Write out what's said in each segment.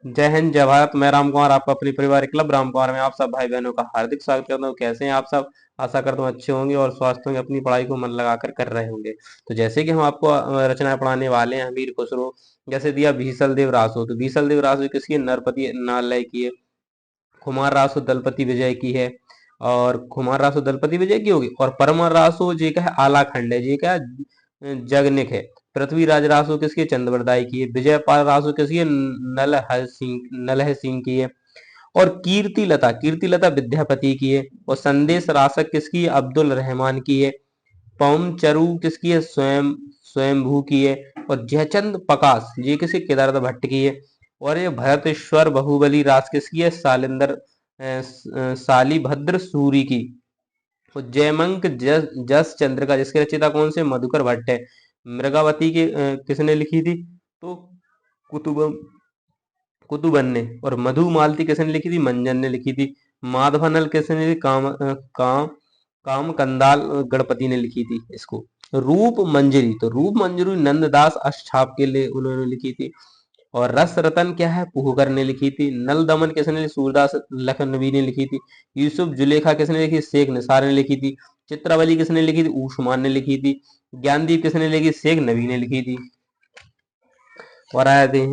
जय हिंद जय भारत। मैं राम कुमार आपका अपने परिवार क्लब राम कुमार में आप सब भाई बहनों का हार्दिक स्वागत करता हूँ। कैसे हैं आप सब? आशा करता हूँ अच्छे होंगे और स्वस्थ होंगे, अपनी पढ़ाई को मन लगाकर कर रहे होंगे। तो जैसे कि हम आपको रचनाएं पढ़ाने वाले हैं वीर खुसरो। जैसे दिया बीसल देव रासो, तो बीसल देव रासो किसकी? नरपति नालय की है। कुमार रासो दलपति विजय की है। और कुमार रासो दलपति विजय की होगी। और परमार रासो जी का है आलाखंड है, जी का है जगनिक है। पृथ्वीराज रासो किसकी है? चंद्रवरदाई की है। विजयपाल रासो किसकी है? नलह सिंह की है। और कीर्ति लता विद्यापति की है। और संदेश रासक किसकी है? अब्दुल रहमान की है। पवम चरू किसकी है? स्वयंभू की है। और जयचंद प्रकाश ये किसी? केदारनाथ भट्ट की है। और ये भरतेश्वर बाहुबली रास किसकी है? शालिभद्र सूरी की। और जयमंक जस चंद्र का जिसके रचयिता कौन से? मधुकर भट्ट है। मृगावती की किसने लिखी थी? तो कुतुब कुतुबन ने। और मधुमालती किसने लिखी थी? मंजन ने लिखी थी। माधवानल किसने लिखी? काम कंदाल गणपति ने लिखी थी इसको। रूप मंजरी, तो रूप मंजरी नंददास अष्टछाप के लिए उन्होंने लिखी थी। और रस रतन क्या है? पुहकर ने लिखी थी। नल दमन किसने लिखी? सूरदास लखनवी ने लिखी थी। यूसुफ जुलेखा किसने लिखी? शेख निसार ने लिखी थी। चित्रावली किसने लिखी थी? उस्मान ने लिखी थी। ज्ञानदीप किसने लिखी? शेख नबी ने लिखी थी। और आए थे।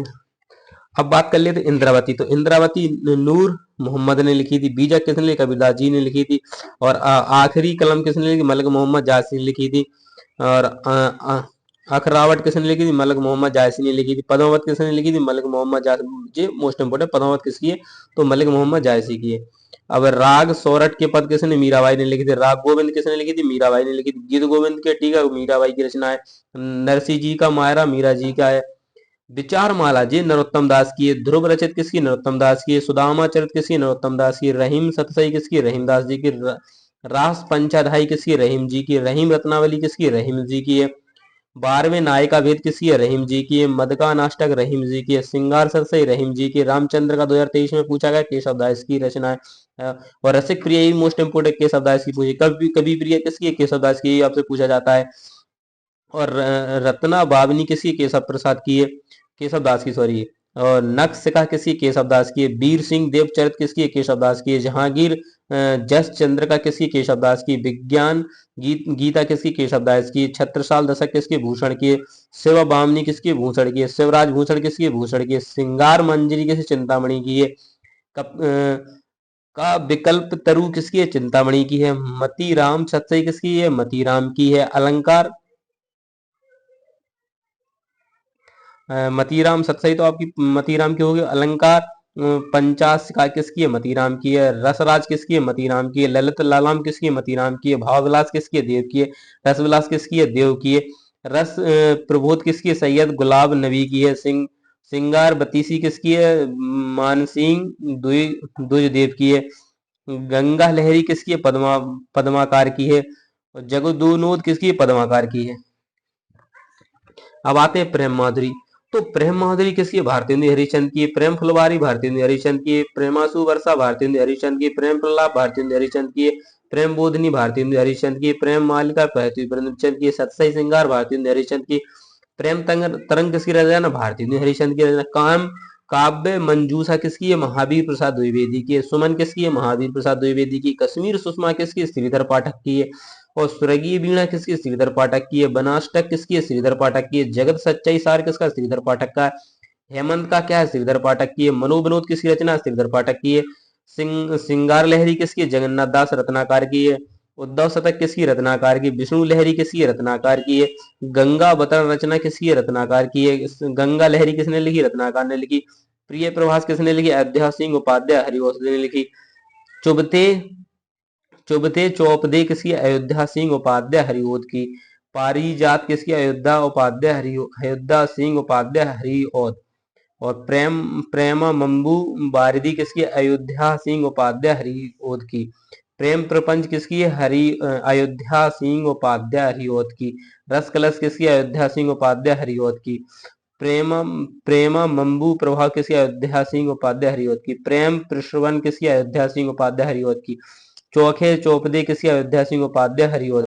अब बात कर लेते इंद्रावती, तो इंद्रावती नूर मोहम्मद ने लिखी थी। बीजक किसने लिखी? कबीरदास जी ने लिखी थी। और आखिरी कलम किसने लिखी? मलक मोहम्मद जायसी ने लिखी थी। और अखरावट किसने लिखी थी? मलक मोहम्मद जायसी ने लिखी थी। पद्मावत किसने लिखी थी? मलक मोहम्मद जायसी। ये मोस्ट इंपोर्टेंट, पद्मावत किसकी है? तो मलक मोहम्मद जायसी की है। अब राग सौरठ के पद किसने? मीराबाई ने लिखी थी। राग गोविंद किसने लिखी थी? मीराबाई ने लिखी थी। गीत गोविंद के टीका मीराबाई की रचना है। नरसिंह जी का मायरा मीरा जी का है। विचार माला जी नरोत्तम दास की है। ध्रुव रचित किसकी? नरोत्तम दास की है। सुदामा चरित किसकी? नरोत्तम दास की। रहीम सतसई किसकी? रहीम दास जी की। रास पंचाधाई किसकी? रहीम जी की। रहीम रत्नावली किसकी? रहीम जी की है। 12वें नायिका भेद किसकी है? रहीम जी की है। मदका नाटक रहीम जी की है। सिंगार सरसई रहीम जी की। रामचंद्र का 2023 में पूछा गया, केशव दास की रचना है। और रसिक प्रिय मोस्ट इंपोर्टेंट, केशव दास की पूछी। कवि कवि प्रिय किसकी है? केशव दास की, आपसे पूछा जाता है। और रत्ना बावनी किसकी? केशव प्रसाद की है, केशव दास की, सॉरी। और नक्शिका किसकी? केशव दास की है। वीर सिंह देवचरित किसकी है? केशव दास की है। जहांगीर जस चंद्र का किसकी? केशव दास की। विज्ञान गीता किसकी? केशव दास की। छत्रसाल दशक किसकी? भूषण की है। शिव बामनी किसकी? भूषण की है। शिवराज भूषण किसकी? भूषण की है। सिंगार मंजरी किसी? चिंतामणि की है। का विकल्प तरु किसकी है? चिंतामणि की है। मती राम सतसई किसकी है? मती राम की है। अलंकार मतीराम सतसई तो आपकी मतीराम की होगी। अलंकार पंचाश का किसकी है? मतीराम की है। रसराज किसकी है? मतीराम की है। ललित लालाम किसकी है? मतीराम की है। भावविलास किसकी है? देव की है। रसविलास किसकी है? देव की है। रस प्रबोध किसकी है? सैयद गुलाब नबी की है। सिंगार बतीसी किसकी है? मानसिंह द्विज देव की है। गंगा लहरी किसकी है? पद्माकार की है। और जगदूनोद किसकी है? पद्माकार की है। अब आते हैं प्रेम माधुरी, तो प्रेम माधुरी किसकी है? भारतेंदु हरिश्चंद्र की। प्रेम फुलवारी भारतेंदु हरिश्चंद्र की। प्रेमासु वर्षा भारतेंदु हरिश्चंद्र की। प्रेम प्रलाप भारतेंदु हरिश्चंद्र की। प्रेम बोधनी भारतेंदु हरिश्चंद्र की। प्रेम मालिका प्रेमचंद की। सतसई सिंगार भारतेंदु हरिश्चंद्र की। प्रेम तरंग किसकी रचना? भारतेंदु हरिश्चंद्र की रचना। काम काव्य मंजूषा किसकी है? महावीर प्रसाद द्विवेदी की है। सुमन किसकी है? महावीर प्रसाद द्विवेदी की। कश्मीर सुषमा किसकी? श्रीधर पाठक की है। और स्वर्गीय वीणा किसकी? श्रीधर पाठक की है। बनाष्टक किसकी है? श्रीधर पाठक की है। जगत सच्चाई सार किसका? श्रीधर पाठक का है। हेमंत का क्या है? श्रीधर पाठक की है। मनोविनोद किसकी रचना? श्रीधर पाठक की है। सिंगार लहरी किसकी? जगन्नाथ दास रत्नाकार की है। उद्धव शतक किसकी? रत्नाकार की। विष्णु लहरी किसकी? रत्नाकार की है। गंगा अवतरण रचना किसकी है? रत्नाकार की है। गंगा लहरी किसने लिखी? रत्नाकार ने लिखी। प्रिय प्रभास किसने लिखी? अयोध्या सिंह उपाध्याय हरिवंश ने लिखी। चुबते चुबते चौपदे किसकी? अयोध्या सिंह उपाध्याय हरिओद की। पारिजात किसकी? अयोध्या सिंह उपाध्याय हरिओद। और प्रेमा मंबू बारिदी किसकी? अयोध्या सिंह उपाध्याय हरिओद की। प्रेम प्रपंच किसकी है? अयोध्या सिंह उपाध्याय हरिओद की। रस कलश किसकी? अयोध्या सिंह उपाध्याय हरिओद की। प्रेम प्रेमा मंबू प्रभाव किसकी? अयोध्या सिंह उपाध्याय हरिओद की। प्रेम प्रश्रवण किसकी? अयोध्या सिंह उपाध्याय हरिओद की। चौखे चौपदे किसकी? अयोध्या सिंह उपाध्याय हरिओद